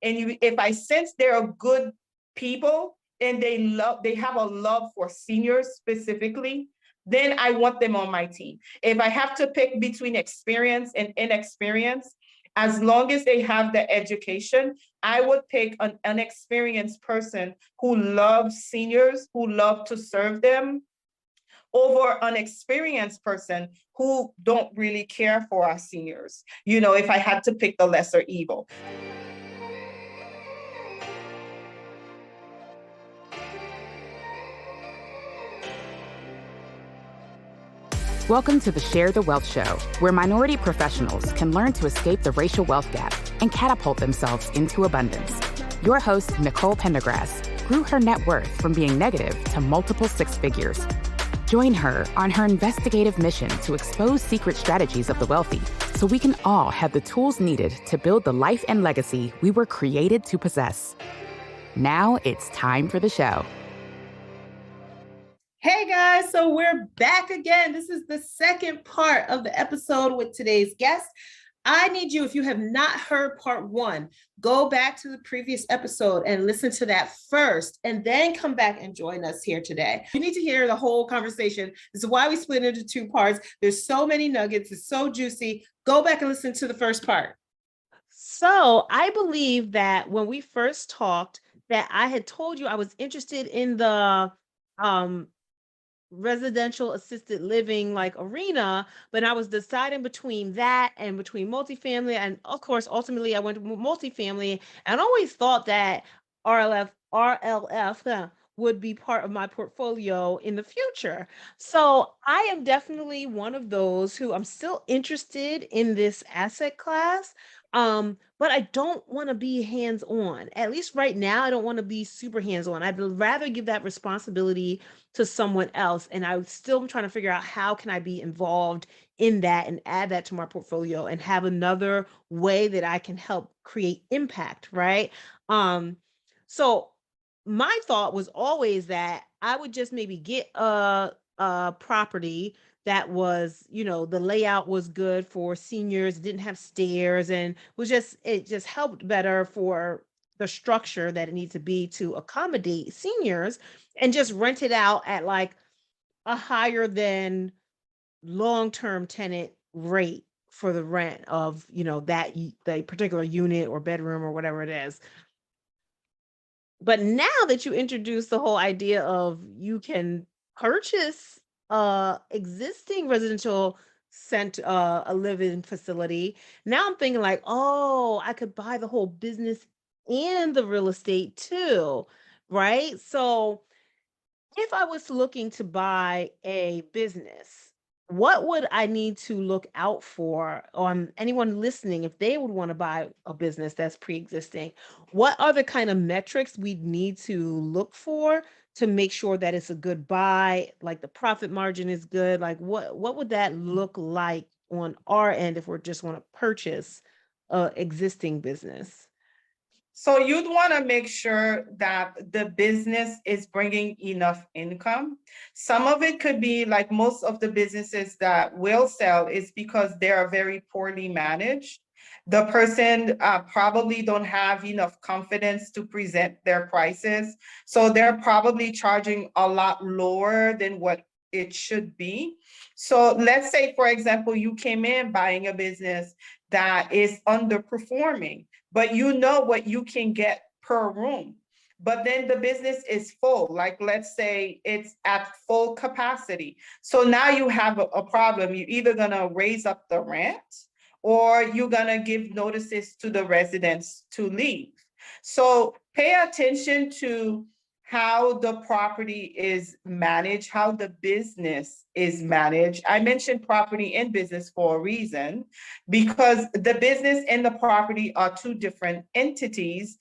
and if I sense they're good people and they have a love for seniors specifically, then I want them on my team. If I have to pick between experience and inexperience, as long as they have the education, I would pick an experienced person who loves seniors, who love to serve them, over an experienced person who don't really care for our seniors. If I had to pick the lesser evil. Welcome to the Share the Wealth Show, where minority professionals can learn to escape the racial wealth gap and catapult themselves into abundance. Your host, Nicole Pendergrass, grew her net worth from being negative to multiple six figures. Join her on her investigative mission to expose secret strategies of the wealthy so we can all have the tools needed to build the life and legacy we were created to possess. Now it's time for the show. Hey guys, so we're back again. This is the second part of the episode with today's guest. I need you, if you have not heard part one, go back to the previous episode and listen to that first, and then come back and join us here today. You need to hear the whole conversation. This is why we split into two parts. There's so many nuggets. It's so juicy. Go back and listen to the first part. So I believe that when we first talked, that I had told you I was interested in the residential assisted living arena, but I was deciding between that and between multifamily. And of course, ultimately I went to multifamily, and always thought that RLF would be part of my portfolio in the future. So I am definitely one of those who I'm still interested in this asset class. But I don't want to be hands-on. At least right now, I don't want to be super hands-on. I'd rather give that responsibility to someone else. And I still am trying to figure out how can I be involved in that and add that to my portfolio and have another way that I can help create impact, right? So my thought was always that I would just maybe get a property that was, the layout was good for seniors, didn't have stairs, and it just helped better for the structure that it needs to be to accommodate seniors, and just rent it out at a higher than long-term tenant rate for the rent of, the particular unit or bedroom or whatever it is. But now that you introduce the whole idea of you can purchase existing residential a living facility, now I'm thinking oh, I could buy the whole business and the real estate too, right? So if I was looking to buy a business, what would I need to look out for on anyone listening if they would want to buy a business that's pre-existing? What are the kind of metrics we'd need to look for to make sure that it's a good buy, the profit margin is good? What would that look like on our end if we're just want to purchase a existing business? So you'd want to make sure that the business is bringing enough income. Some of it could be most of the businesses that will sell is because they are very poorly managed. The person probably don't have enough confidence to present their prices. So they're probably charging a lot lower than what it should be. So let's say, for example, you came in buying a business that is underperforming, but you know what you can get per room. But then the business is full, let's say it's at full capacity. So now you have a problem. You're either gonna raise up the rent or you're gonna give notices to the residents to leave. So pay attention to how the property is managed, how the business is managed. I mentioned property and business for a reason, because the business and the property are two different entities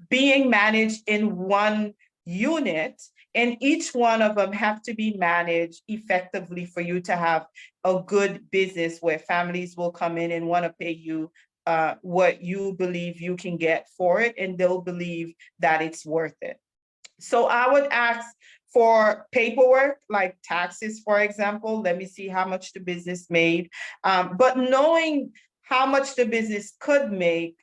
being managed in one unit, and each one of them have to be managed effectively for you to have a good business where families will come in and want to pay you what you believe you can get for it, and they'll believe that it's worth it. So I would ask for paperwork, like taxes, for example. Let me see how much the business made. But knowing how much the business could make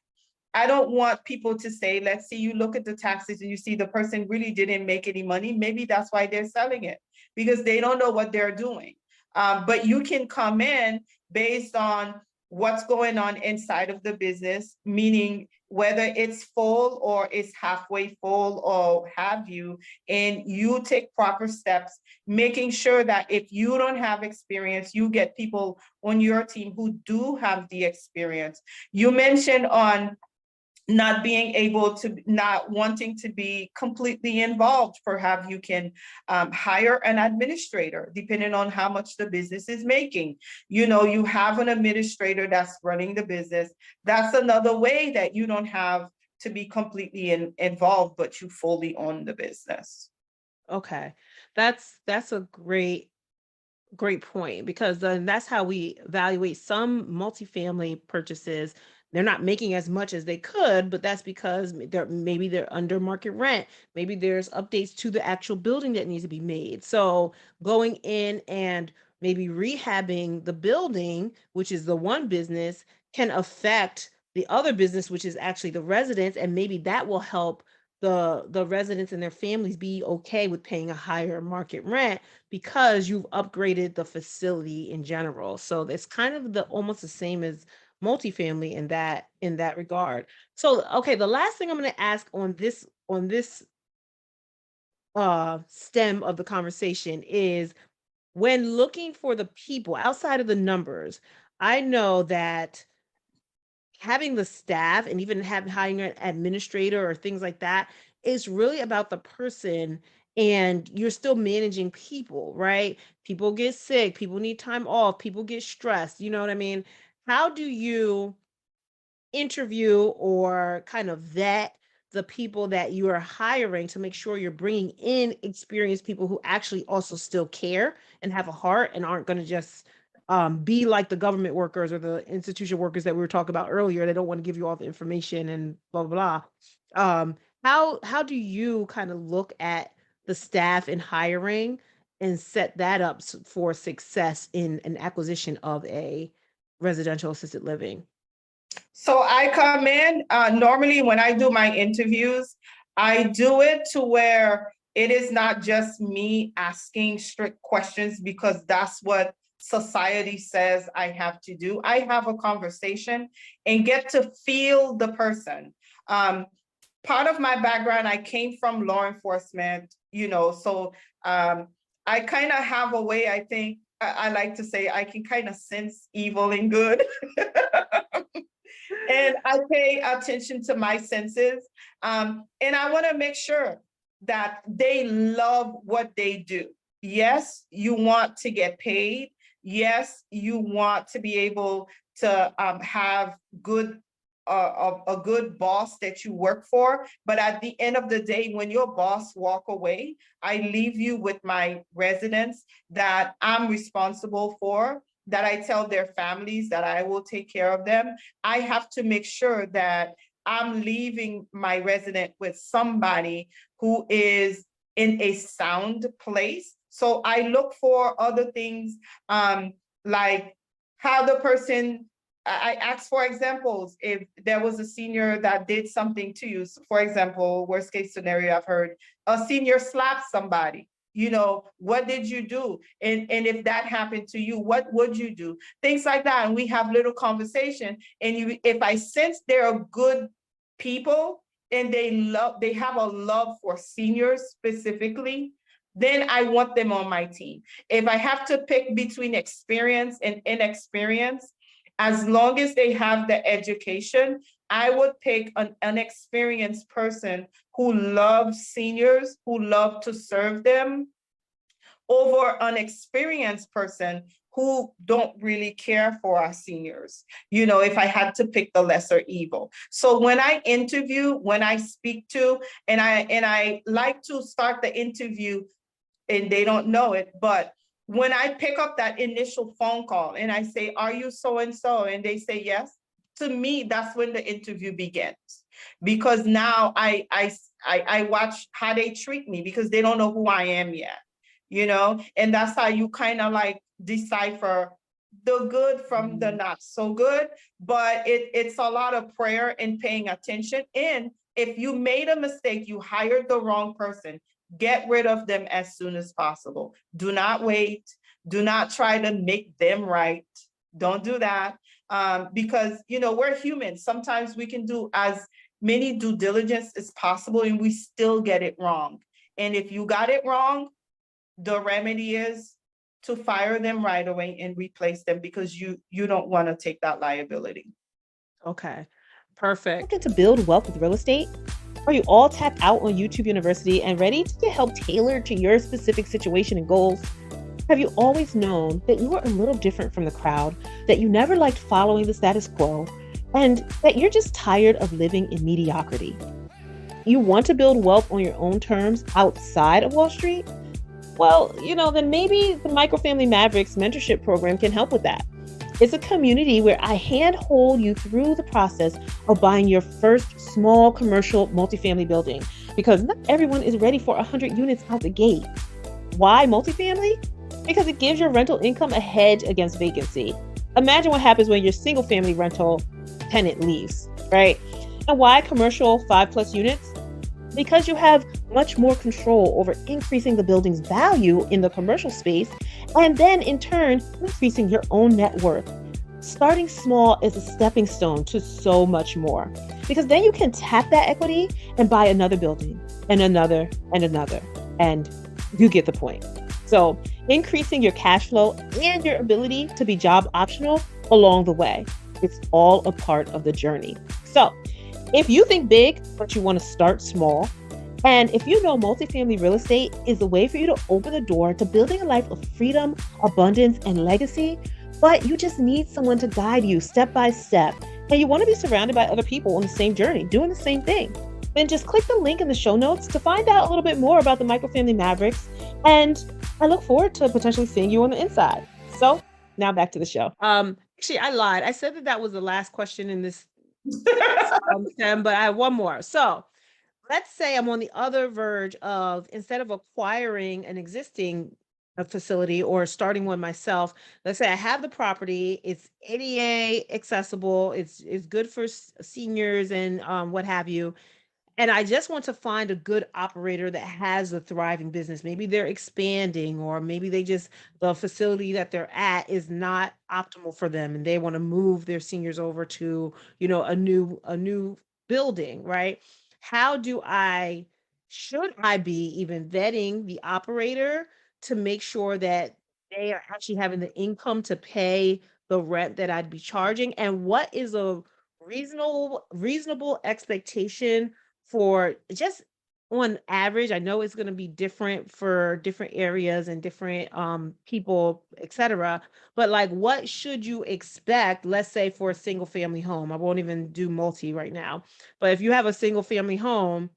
I don't want people to say, let's see, you look at the taxes and you see the person really didn't make any money. Maybe that's why they're selling it, because they don't know what they're doing. But you can come in based on what's going on inside of the business, meaning whether it's full or it's halfway full or have you, and you take proper steps, making sure that if you don't have experience, you get people on your team who do have the experience. You mentioned on not being able to, not wanting to be completely involved. Perhaps you can hire an administrator depending on how much the business is making. You know, you have an administrator that's running the business. That's another way that you don't have to be completely involved, but you fully own the business. Okay. That's a great point, because then that's how we evaluate some multifamily purchases. They're not making as much as they could, but that's because maybe they're under market rent. Maybe there's updates to the actual building that needs to be made. So going in and maybe rehabbing the building, which is the one business, can affect the other business, which is actually the residents, and maybe that will help the residents and their families be okay with paying a higher market rent because you've upgraded the facility in general. So it's kind of almost the same as multifamily in that regard. So okay, the last thing I'm going to ask on this stem of the conversation is, when looking for the people outside of the numbers, I know that having the staff and even hiring an administrator or things like that is really about the person, and you're still managing people, right? People get sick, people need time off, people get stressed, you know what I mean? How do you interview or kind of vet the people that you are hiring to make sure you're bringing in experienced people who actually also still care and have a heart and aren't going to just be like the government workers or the institution workers that we were talking about earlier? They don't want to give you all the information and blah blah blah. How do you kind of look at the staff and hiring and set that up for success in an acquisition of a residential assisted living? So I come in, normally when I do my interviews, I do it to where it is not just me asking strict questions because that's what society says I have to do. I have a conversation and get to feel the person. Part of my background, I came from law enforcement, you know, so I kind of have a way, I think, I like to say I can kind of sense evil and good. And I pay attention to my senses. And I want to make sure that they love what they do. Yes, you want to get paid. Yes, you want to be able to have good a good boss that you work for. But at the end of the day, when your boss walk away, I leave you with my residents that I'm responsible for, that I tell their families that I will take care of them. I have to make sure that I'm leaving my resident with somebody who is in a sound place. So I look for other things, like how the person, I ask for examples. If there was a senior that did something to you, so for example, worst case scenario, I've heard a senior slapped somebody. You know, what did you do? And if that happened to you, what would you do? Things like that. And we have little conversation. And if I sense they're good people and they have a love for seniors specifically, then I want them on my team. If I have to pick between experience and inexperience, as long as they have the education, I would pick an inexperienced person who loves seniors, who love to serve them, over an experienced person who don't really care for our seniors, you know, if I had to pick the lesser evil. So when I interview, when I speak to, and I like to start the interview, and they don't know it, but when I pick up that initial phone call and I say, are you so-and-so? And they say yes, to me, that's when the interview begins. Because now I watch how they treat me, because they don't know who I am yet, you know? And that's how you kind of like decipher the good from the not so good, but it's a lot of prayer and paying attention. And if you made a mistake, you hired the wrong person, get rid of them as soon as possible. Do not wait. Do not try to make them right. Don't do that. Because, we're human. Sometimes we can do as many due diligence as possible and we still get it wrong. And if you got it wrong, the remedy is to fire them right away and replace them, because you don't want to take that liability. Okay, perfect. Looking to build wealth with real estate? Are you all tapped out on YouTube University and ready to get help tailored to your specific situation and goals? Have you always known that you were a little different from the crowd, that you never liked following the status quo, and that you're just tired of living in mediocrity? You want to build wealth on your own terms outside of Wall Street? Well, then maybe the Microfamily Mavericks mentorship program can help with that. It's a community where I handhold you through the process of buying your first small commercial multifamily building, because not everyone is ready for 100 units out the gate. Why multifamily? Because it gives your rental income a hedge against vacancy. Imagine what happens when your single family rental tenant leaves, right? And why commercial 5+ units? Because you have much more control over increasing the building's value in the commercial space, and then in turn, increasing your own net worth. Starting small is a stepping stone to so much more, because then you can tap that equity and buy another building and another and another, and you get the point. So increasing your cash flow and your ability to be job optional along the way. It's all a part of the journey. So if you think big, but you want to start small, and if you know multifamily real estate is the way for you to open the door to building a life of freedom, abundance, and legacy, but you just need someone to guide you step by step, and you want to be surrounded by other people on the same journey, doing the same thing, then just click the link in the show notes to find out a little bit more about the Microfamily Mavericks, and I look forward to potentially seeing you on the inside. So now back to the show. Actually, I lied. I said that was the last question in this Tim, but I have one more. So let's say I'm on the other verge of, instead of acquiring an existing facility or starting one myself, let's say I have the property, it's ADA accessible, it's good for seniors and what have you. And I just want to find a good operator that has a thriving business. Maybe they're expanding, or maybe the facility that they're at is not optimal for them and they want to move their seniors over to, a new building, right? Should I be even vetting the operator to make sure that they are actually having the income to pay the rent that I'd be charging? And what is a reasonable expectation for, just on average? I know it's going to be different for different areas and different people, etc. But like, what should you expect, let's say for a single family home? I won't even do multi right now, but if you have a single family home,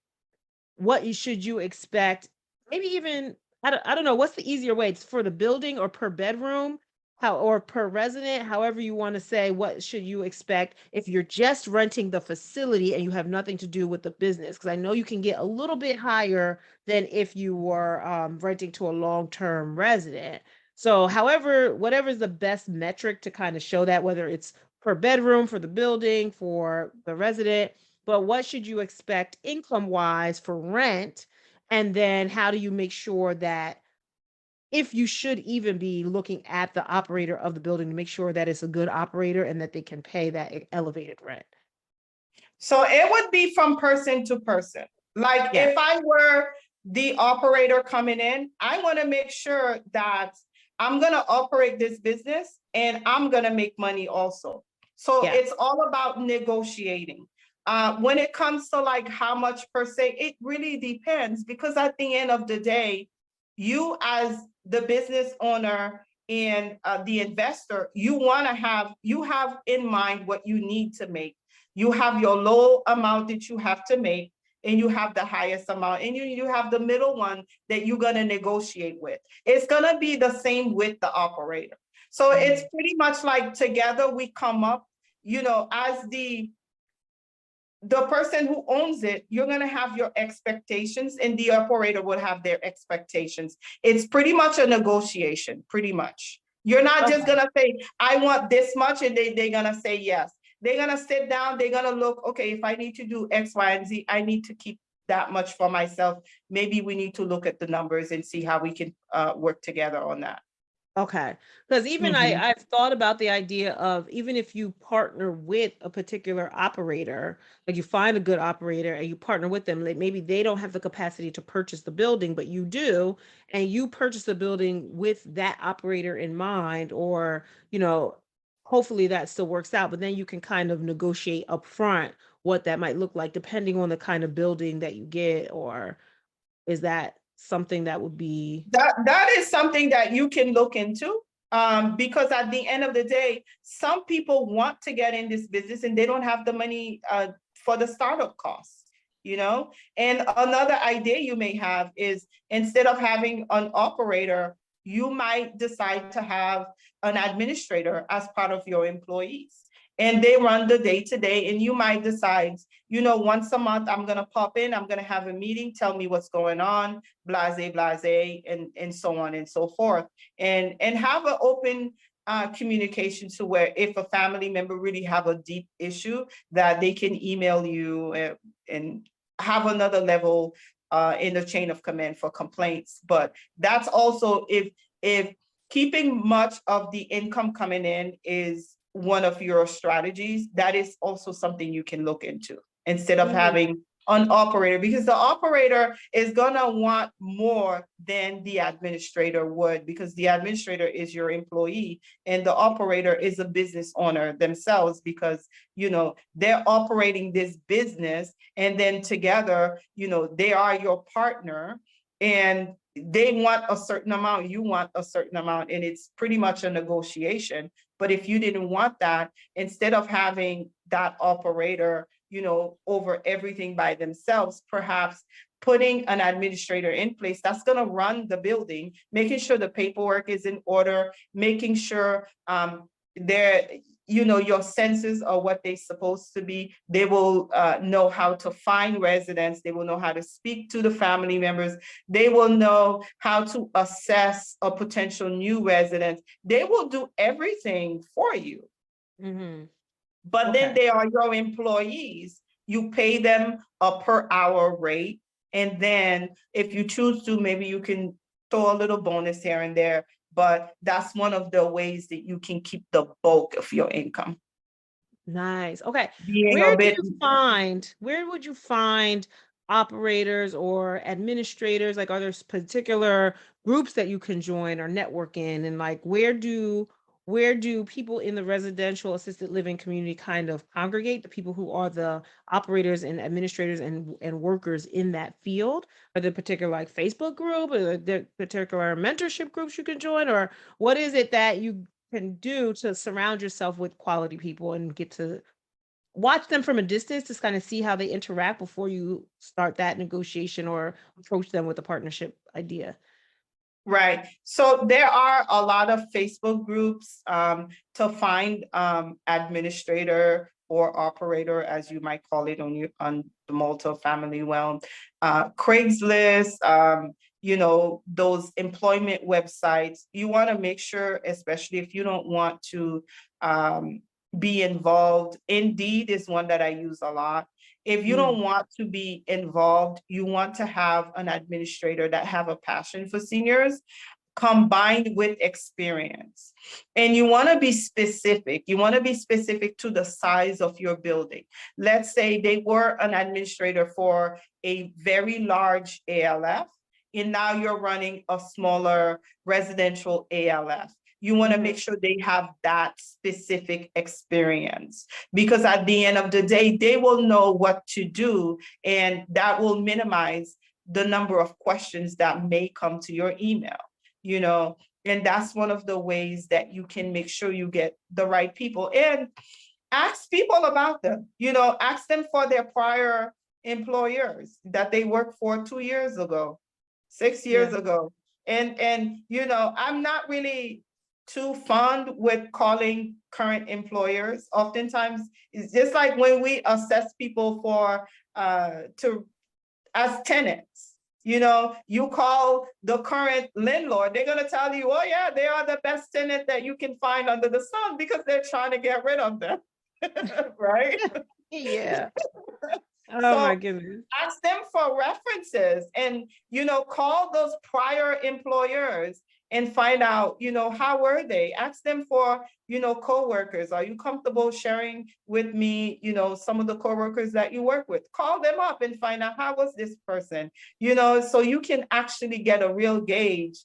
what should you expect? Maybe even, I don't know, what's the easier way? It's for the building or per bedroom, or per resident, however you want to say. What should you expect if you're just renting the facility and you have nothing to do with the business? Because I know you can get a little bit higher than if you were renting to a long-term resident. So whatever's the best metric to kind of show that, whether it's per bedroom for the building, for the resident, but what should you expect income-wise for rent? And then how do you make sure that, if you should even be looking at the operator of the building, to make sure that it's a good operator and that they can pay that elevated rent? So it would be from person to person. Like, Yeah. if I were the operator coming in, I want to make sure that I'm going to operate this business and I'm going to make money also. So Yeah. it's all about negotiating. When it comes to like how much per se, it really depends, because at the end of the day, you as the business owner and the investor, you have in mind what you need to make. You have your low amount that you have to make, and you have the highest amount, and you have the middle one that you're going to negotiate with. It's going to be the same with the operator. So it's pretty much like, together we come up, as the person who owns it, you're going to have your expectations, and the operator would have their expectations. It's pretty much a negotiation, pretty much. You're not just Okay. gonna say, I want this much, and they're gonna say yes. They're gonna sit down, they're gonna look, okay, if I need to do X, Y, and Z, I need to keep that much for myself. Maybe we need to look at the numbers and see how we can work together on that. Okay. Because even Mhm. I've thought about the idea of, even if you partner with a particular operator, like you find a good operator and you partner with them, like maybe they don't have the capacity to purchase the building, but you do, and you purchase the building with that operator in mind, or, hopefully that still works out, but then you can kind of negotiate upfront what that might look like depending on the kind of building that you get, or is that something that would be That is something that you can look into. Because at the end of the day, some people want to get in this business and they don't have the money for the startup costs, you know? And another idea you may have is, instead of having an operator, you might decide to have an administrator as part of your employees. And they run the day to day, and you might decide, once a month, I'm gonna pop in, I'm gonna have a meeting, tell me what's going on, blase, and so on and so forth. And have an open communication, to where if a family member really have a deep issue, that they can email you, and have another level in the chain of command for complaints. But that's also, if keeping much of the income coming in is one of your strategies, that is also something you can look into, instead of Mhm. having an operator, because the operator is gonna want more than the administrator would, because the administrator is your employee and the operator is a business owner themselves, because they're operating this business, and then together, they are your partner, and they want a certain amount, you want a certain amount, and it's pretty much a negotiation. But if you didn't want that, instead of having that operator over everything by themselves, perhaps putting an administrator in place that's going to run the building, making sure the paperwork is in order, making sure they're your census are what they're supposed to be. They will know how to find residents. They will know how to speak to the family members. They will know how to assess a potential new resident. They will do everything for you. Mhm. But then Okay. they are your employees. You pay them a per hour rate. And then if you choose to, maybe you can throw a little bonus here and there. But that's one of the ways that you can keep the bulk of your income. Nice. Okay. Being a bit, Where would you find operators or administrators? Like, are there particular groups that you can join or network in? And like, where do people in the residential assisted living community kind of congregate, the people who are the operators and administrators and workers in that field? Are there particular like Facebook group, or there particular mentorship groups you can join? Or what is it that you can do to surround yourself with quality people and get to watch them from a distance to kind of see how they interact before you start that negotiation or approach them with a partnership idea? right. So there are a lot of Facebook groups to find administrator or operator, as you might call it on the multi-family realm. Craigslist, those employment websites. You want to make sure, especially if you don't want to be involved. Indeed is one that I use a lot. If you Mm. don't want to be involved, you want to have an administrator that have a passion for seniors, combined with experience. And you want to be specific. You want to be specific to the size of your building. Let's say they were an administrator for a very large ALF, and now you're running a smaller residential ALF. You want to make sure they have that specific experience, because at the end of the day, they will know what to do, and that will minimize the number of questions that may come to your email. And that's one of the ways that you can make sure you get the right people. And ask people about them, ask them for their prior employers that they worked for 2 years ago, 6 years Yeah. ago. And I'm not really too fond with calling current employers. Oftentimes it's just like when we assess people for to as tenants. You call the current landlord, they're going to tell you, oh yeah, they are the best tenant that you can find under the sun because they're trying to get rid of them. Right? Yeah. Oh So my goodness. ask them for references and, call those prior employers and find out, how were they? Ask them for, coworkers. Are you comfortable sharing with me, some of the coworkers that you work with? Call them up and find out, how was this person? So you can actually get a real gauge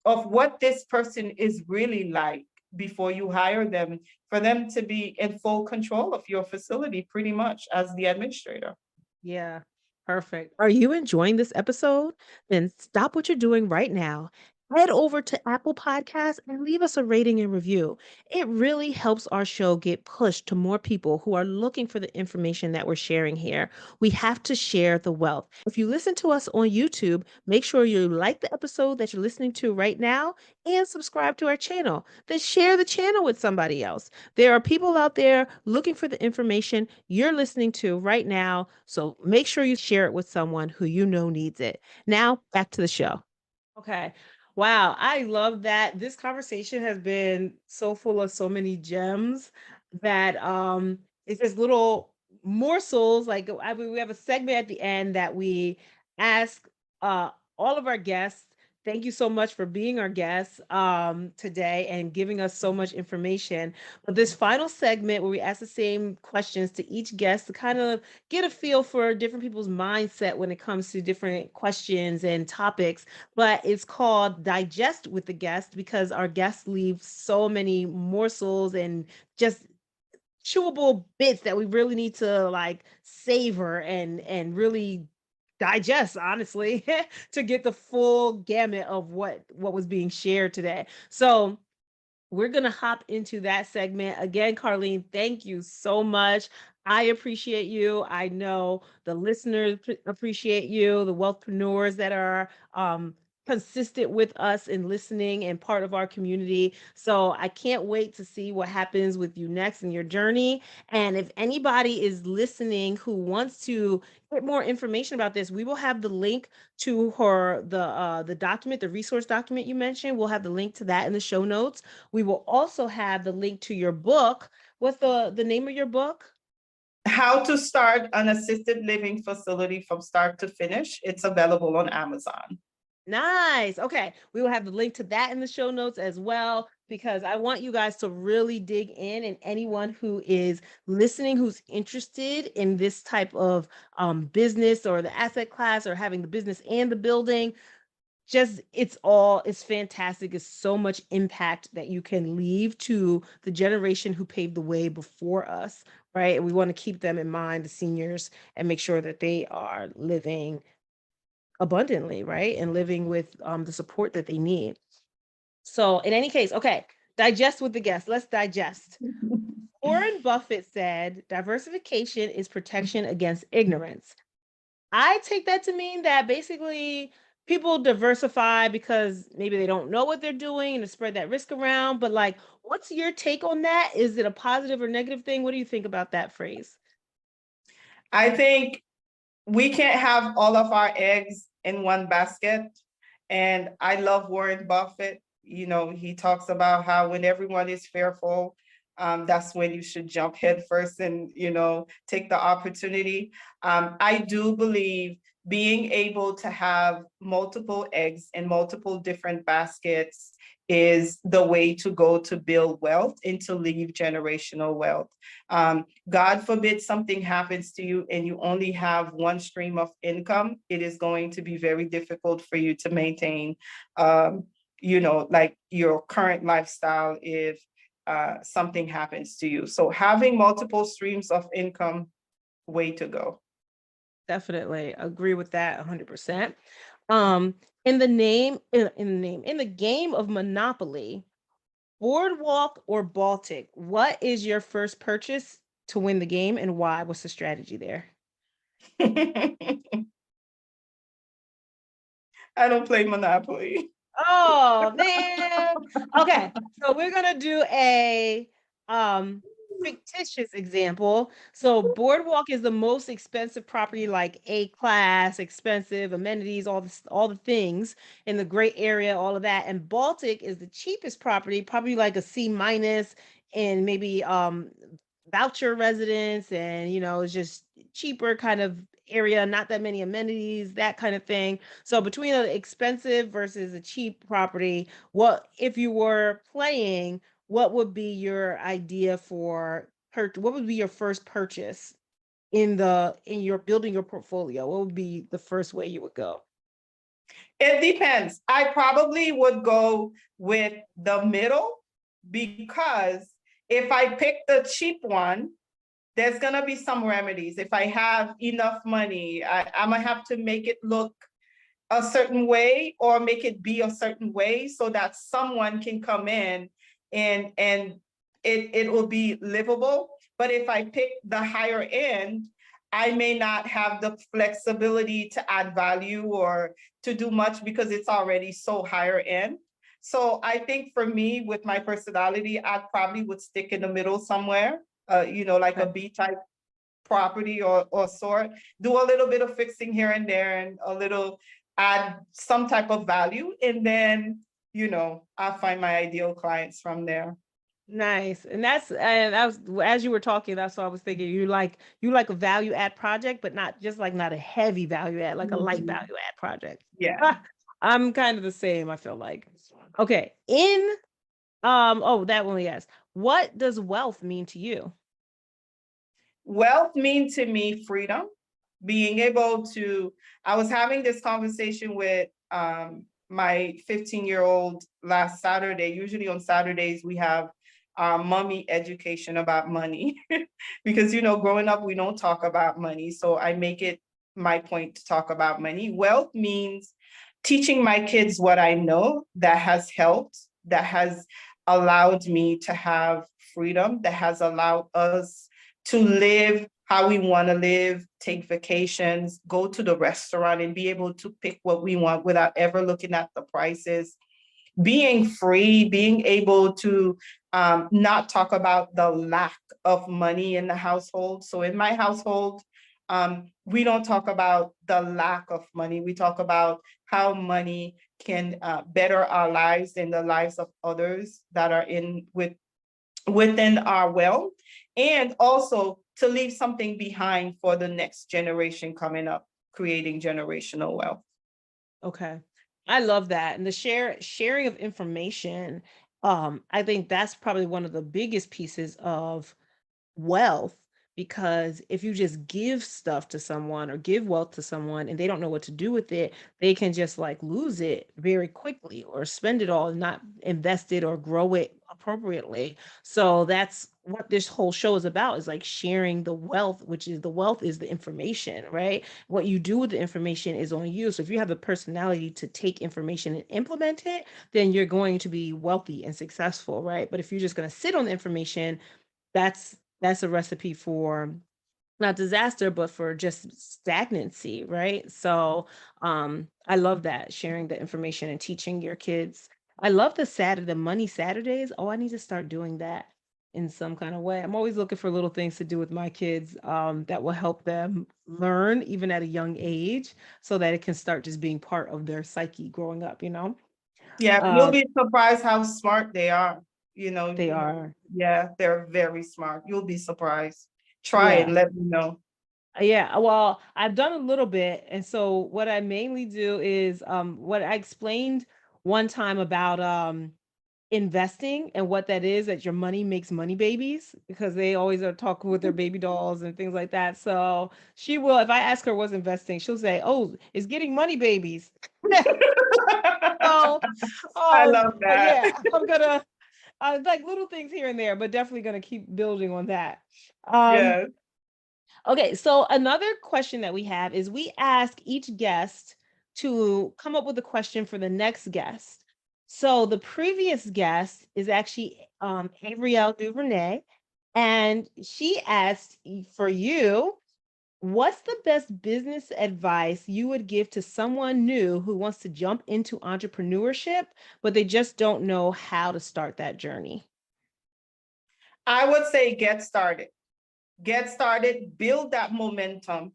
of what this person is really like before you hire them, for them to be in full control of your facility pretty much as the administrator. Yeah. Perfect. Are you enjoying this episode? Then stop what you're doing right now. Head over to Apple Podcasts and leave us a rating and review. It really helps our show get pushed to more people who are looking for the information that we're sharing here. We have to share the wealth. If you listen to us on YouTube, make sure you like the episode that you're listening to right now and subscribe to our channel. Then share the channel with somebody else. There are people out there looking for the information you're listening to right now. So make sure you share it with someone who you know needs it. Now, back to the show. Okay. Wow. I love that. This conversation has been so full of so many gems that it's just little morsels. Like we have a segment at the end that we ask all of our guests. Thank you so much for being our guests today and giving us so much information. But this final segment where we ask the same questions to each guest to kind of get a feel for different people's mindset when it comes to different questions and topics, but it's called Digest with the Guest because our guests leave so many morsels and just chewable bits that we really need to like savor and really digest, honestly, to get the full gamut of what was being shared today. So we're going to hop into that segment. Again, Carline, thank you so much. I appreciate you. I know the listeners appreciate you, the wealthpreneurs that are consistent with us in listening and part of our community. So I can't wait to see what happens with you next in your journey. And if anybody is listening who wants to get more information about this, we will have the link to the document, the resource document you mentioned. We'll have the link to that in the show notes. We will also have the link to your book. What's the name of your book? How to Start an Assisted Living Facility from Start to Finish. It's available on Amazon. Nice. Okay. We will have the link to that in the show notes as well, because I want you guys to really dig in, and anyone who is listening who's interested in this type of business or the asset class or having the business and the building, just it's fantastic. It's so much impact that you can leave to the generation who paved the way before us, right? And we want to keep them in mind, the seniors, and make sure that they are living abundantly, right? And living with the support that they need. So in any case, okay, digest with the guests. Let's digest. Warren Buffett said, diversification is protection against ignorance. I take that to mean that basically people diversify because maybe they don't know what they're doing and to spread that risk around. But like, what's your take on that? Is it a positive or negative thing? What do you think about that phrase? I think we can't have all of our eggs in one basket. And I love Warren Buffett. He talks about how when everyone is fearful, that's when you should jump head first and, take the opportunity. I do believe being able to have multiple eggs in multiple different baskets is the way to go to build wealth and to leave generational wealth. God forbid something happens to you and you only have one stream of income, it is going to be very difficult for you to maintain, like your current lifestyle if something happens to you. So having multiple streams of income, way to go. Definitely agree with that 100%. In the game of Monopoly, Boardwalk or Baltic, what is your first purchase to win the game and why? What's the strategy there? I don't play Monopoly. Oh man. Okay. So we're gonna do a fictitious example. So Boardwalk is the most expensive property, like A class, expensive amenities, all the things in the great area, all of that. And Baltic is the cheapest property, probably like a C minus, and maybe voucher residence, and it's just cheaper kind of area, not that many amenities, that kind of thing. So between an expensive versus a cheap property, what if you were playing, what would be your idea for what would be your first purchase in your building your portfolio? What would be the first way you would go? It depends. I probably would go with the middle, because if I pick the cheap one, there's gonna be some remedies. If I have enough money, I'm gonna have to make it look a certain way or make it be a certain way so that someone can come in and it will be livable. But if I pick the higher end, I may not have the flexibility to add value or to do much because it's already so higher end. So I think for me, with my personality, I probably would stick in the middle somewhere, like a Okay. B type property or sort, do a little bit of fixing here and there and a little add some type of value. And then, I'll find my ideal clients from there. Nice. And that was, as you were talking, that's what I was thinking. You like a value add project, but not a heavy value add, like a light Mhm. value add project. Yeah. I'm kind of the same, I feel like. Okay. Oh, that one, yes. What does wealth mean to you? Wealth means to me freedom, being able to, I was having this conversation with my 15-year-old last Saturday. Usually on Saturdays, we have mommy education about money because, growing up, we don't talk about money. So I make it my point to talk about money. Wealth means teaching my kids what I know that has helped, that has allowed me to have freedom, that has allowed us to live how we want to live, take vacations, go to the restaurant and be able to pick what we want without ever looking at the prices, being free, being able to not talk about the lack of money in the household. So in my household, we don't talk about the lack of money. We talk about how money can better our lives and the lives of others that are within our wealth, and also to leave something behind for the next generation coming up, creating generational wealth. Okay. I love that. And the sharing of information, I think that's probably one of the biggest pieces of wealth, because if you just give stuff to someone or give wealth to someone and they don't know what to do with it, they can just like lose it very quickly or spend it all and not invest it or grow it appropriately. So that's what this whole show is about, is like sharing the wealth, which is the wealth is the information, right? What you do with the information is on you. So if you have the personality to take information and implement it, then you're going to be wealthy and successful, right? But if you're just going to sit on the information, that's a recipe for not disaster, but for just stagnancy, right? So I love that, sharing the information and teaching your kids. I love the money Saturdays. Oh, I need to start doing that in some kind of way. I'm always looking for little things to do with my kids that will help them learn even at a young age, so that it can start just being part of their psyche growing up. Yeah, you'll Um, be surprised how smart they are. they are, Yeah, they're very smart. You'll be surprised. Try yeah. and let me know. Yeah, well, I've done a little bit. And so what I mainly do is what I explained one time about investing and what that is, that your money makes money babies, because they always are talking with their baby dolls and things like that. So she will, if I ask her what's investing, she'll say, "Oh, it's getting money babies." So I love that. yeah, I'm gonna like little things here and there, but definitely gonna keep building on that. Um Yeah. Okay, so another question that we have is we ask each guest to come up with a question for the next guest. So the previous guest is actually Avriel Duvernay, and she asked for you, what's the best business advice you would give to someone new who wants to jump into entrepreneurship, but they just don't know how to start that journey? I would say get started. Get started, build that momentum.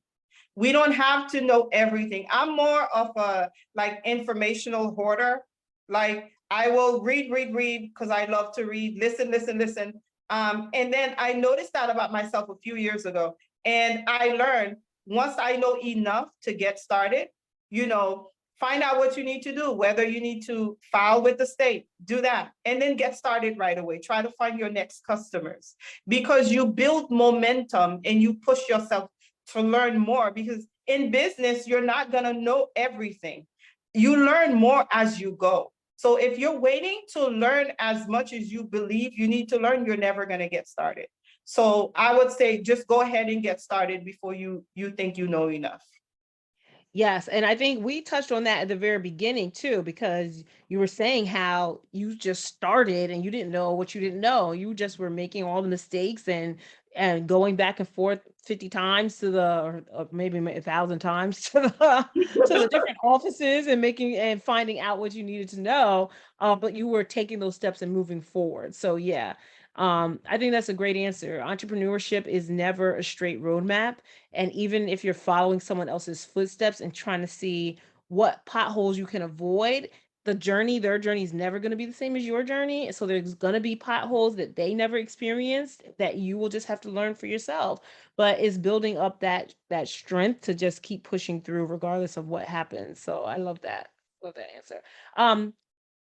We don't have to know everything. I'm more of a like informational hoarder. Like I will read, because I love to read, listen. And then I noticed that about myself a few years ago. And I learned once I know enough to get started, you know, find out what you need to do, whether you need to file with the state, do that, and then get started right away. Try to find your next customers because you build momentum and you push yourself to learn more, because in business, you're not going to know everything. You learn more as you go. So if you're waiting to learn as much as you believe you need to learn, you're never going to get started. So I would say just go ahead and get started before you think you know enough. Yes, and I think we touched on that at the very beginning too, because you were saying how you just started and you didn't know what you didn't know. You just were making all the mistakes and going back and forth 50 times to the or maybe 1,000 times to the different offices and making and finding out what you needed to know. But you were taking those steps and moving forward. So yeah, I think that's a great answer. Entrepreneurship is never a straight roadmap. And even if you're following someone else's footsteps and trying to see what potholes you can avoid, their journey is never going to be the same as your journey. So there's going to be potholes that they never experienced that you will just have to learn for yourself. But it's building up that strength to just keep pushing through regardless of what happens. So I love that. Love that answer. Um,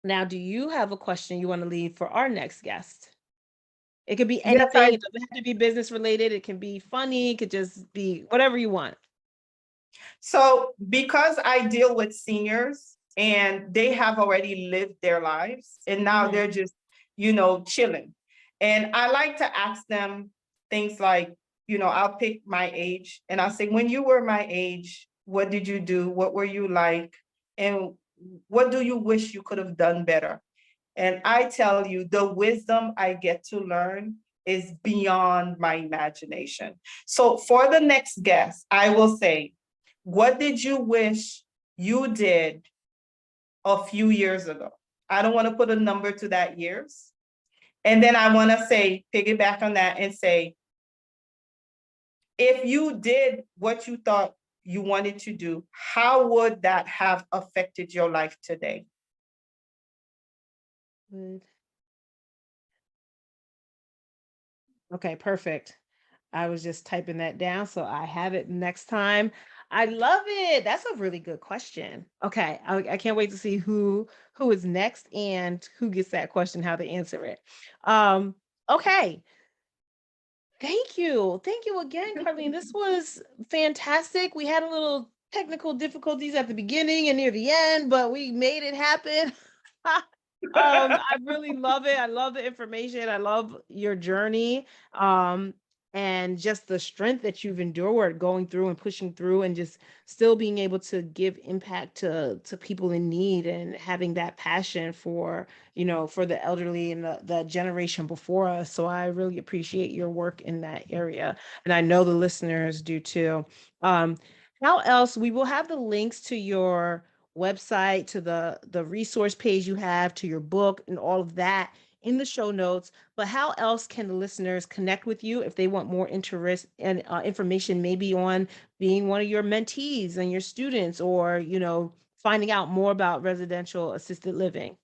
Now, do you have a question you want to leave for our next guest? It could be Yes, anything. It doesn't have to be business related. It can be funny. It could just be whatever you want. So because I deal with seniors and they have already lived their lives and now Mhm. they're just, chilling. And I like to ask them things like, I'll pick my age and I'll say, when you were my age, what did you do? What were you like? And what do you wish you could have done better? And I tell you, the wisdom I get to learn is beyond my imagination. So for the next guest, I will say, what did you wish you did a few years ago? I don't want to put a number to that years. And then I want to say, piggyback on that and say, if you did what you thought you wanted to do, how would that have affected your life today? Good. Okay, perfect. I was just typing that down so I have it next time. I love it. That's a really good question. Okay, I can't wait to see who is next and who gets that question, how they answer it. Okay. Thank you again, Carlene. This was fantastic. We had a little technical difficulties at the beginning and near the end, but we made it happen. I really love it. I love the information. I love your journey. And just the strength that you've endured going through and pushing through and just still being able to give impact to people in need and having that passion for, for the elderly and the generation before us. So I really appreciate your work in that area. And I know the listeners do too. Um, how else we will have the links to your website, to the resource page you have, to your book and all of that in the show notes. But how else can the listeners connect with you if they want more interest and information, maybe on being one of your mentees and your students, or finding out more about residential assisted living?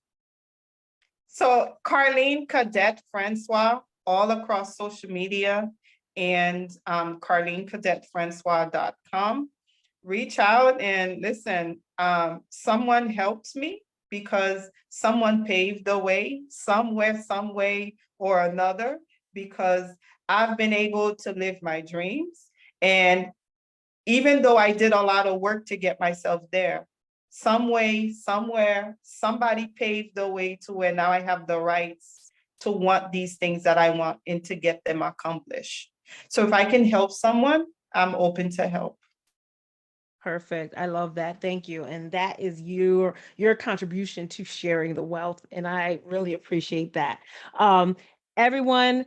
So Carline Cadet Francois, all across social media, and carlinecadetfrancois.com. Reach out and listen. Someone helped me because someone paved the way somewhere, some way or another, because I've been able to live my dreams. And even though I did a lot of work to get myself there, some way, somewhere, somebody paved the way to where now I have the rights to want these things that I want and to get them accomplished. So if I can help someone, I'm open to help. Perfect. I love that. Thank you. And that is your contribution to sharing the wealth. And I really appreciate that. Um, Everyone,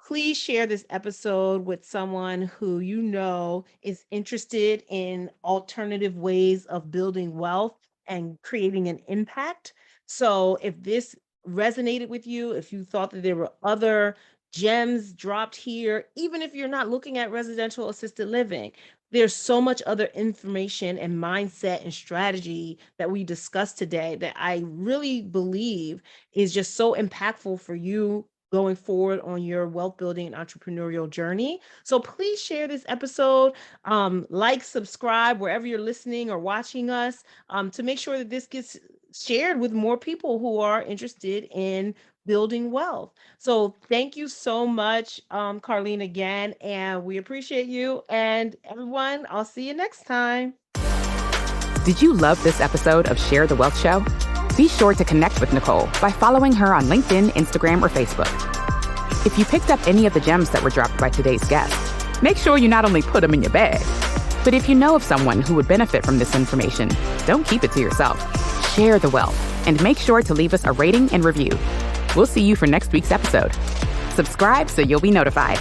please share this episode with someone who is interested in alternative ways of building wealth and creating an impact. So if this resonated with you, if you thought that there were other gems dropped here, even if you're not looking at residential assisted living. There's so much other information and mindset and strategy that we discussed today that I really believe is just so impactful for you going forward on your wealth building and entrepreneurial journey. So please share this episode, like, subscribe wherever you're listening or watching us, to make sure that this gets shared with more people who are interested in building wealth. So thank you so much, Carline, again, and we appreciate you. And everyone, I'll see you next time. Did you love this episode of Share the Wealth Show? Be sure to connect with Nicole by following her on LinkedIn, Instagram, or Facebook. If you picked up any of the gems that were dropped by today's guest, make sure you not only put them in your bag, but if you know of someone who would benefit from this information, don't keep it to yourself. Share the wealth and make sure to leave us a rating and review. We'll see you for next week's episode. Subscribe so you'll be notified.